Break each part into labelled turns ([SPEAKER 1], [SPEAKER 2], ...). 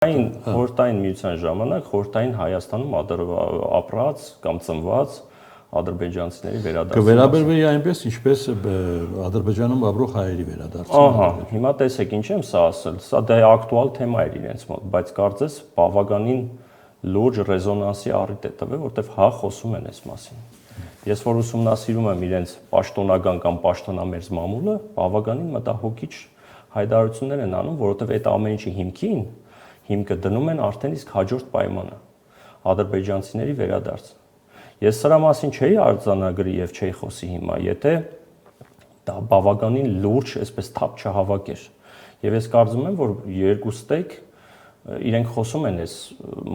[SPEAKER 1] Խորհրդային միության ժամանակ խորհրդային Հայաստանում ապրած կամ ծնված ադրբեջանցիների վերադարձը։
[SPEAKER 2] Կվերաբերվի այնպես, ինչպես Ադրբեջանում ապրող հայերի վերադարձը։
[SPEAKER 1] Ահա, հիմա տեսեք, ինչ եմ սա ասել, սա դե ակտուալ թեմա էր իրենց մոտ, բայց կարծես բավականին լուրջ ռեզոնանսի առիթ է տվել, որտեվ հա խոսում են այս մասին։ Ես որ ուսումնասիրում եմ իրենց պաշտոնական կամ պաշտոնամերձ մամուլը, բավականին մտահոգիչ հայտարարություններ են անում, որովհետև այդ ամեն ինչի հիմքը դնում են արդեն իսկ հաջորդ պայմանը՝ ադրբեջանցիների վերադարձ։ Ես սրա մասին չէի արձանագրի եւ չէի խոսի հիմա, եթե դա բավականին լուրջ, այսպես թափ չհավաքեր։ Եվ ես կարծում եմ, որ երկուստեք իրենք խոսում են այս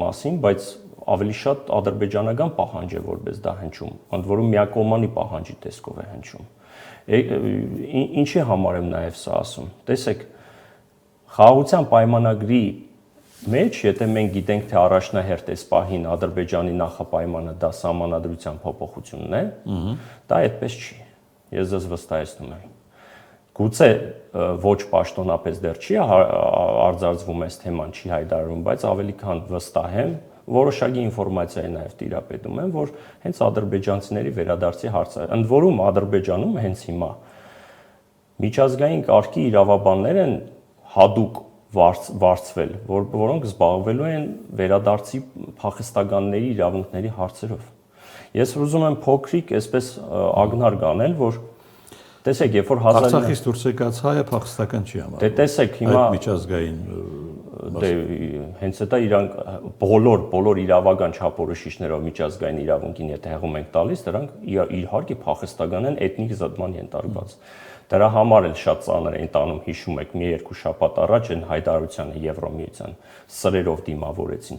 [SPEAKER 1] մասին, բայց ավելի շատ ադրբեջանական պահանջ է որպես դա հնչում, ընդ որում միակողմանի պահանջի տեսքով է հնչում։ Ինչի համար եմ նաև սա ասում։ Տեսեք, խաղաղության պայմանագրի մեջ, եթե մենք գիտենք, թե առաջնահերթ այս պահին Ադրբեջանի նախապայմանը դա սահմանադրության փոփոխությունն է, դա այդպես չի։ Ես ձեզ վստահեցնում եմ։ Գուցե ոչ պաշտոնապես դեռ չի արձարծվում այս թեման, չի հայտարարվում, բայց ավելի քան վստահ եմ, որոշակի ինֆորմացիա է նաև տիրապետում եմ, որ հենց ադրբեջանցիների վերադարձի հարցը է։ Ընդ որում Ադրբեջանում հենց հիմա միջազգային կարգի իրավաբաններ են հատուկ վարձվել, որոնք զբաղվելու են վերադարձի փախստականների իրավունքների հարցերով։ Ես ուզում եմ փոքրիկ այսպես ակնարկ անել, որ տեսեք, երբ որ
[SPEAKER 2] Արցախից դուրս եկած հայը փախստական չի համարվում։
[SPEAKER 1] Դե տեսեք, հիմա
[SPEAKER 2] միջազգային
[SPEAKER 1] դե հենց դա իրանք բոլոր իրավական չափորոշիչներով միջազգային իրավունքին եթե հեղում ենք տալիս, դրանք իհարկե փախստական են, էթնիկ զտման ենթարկված։ Դրա համար էլ շատ ծանր էին տանում, հիշում եք, մի երկու շաբաթ առաջ այն հայտարարությանը Եվրոմիության սրերով դիմավորեցին։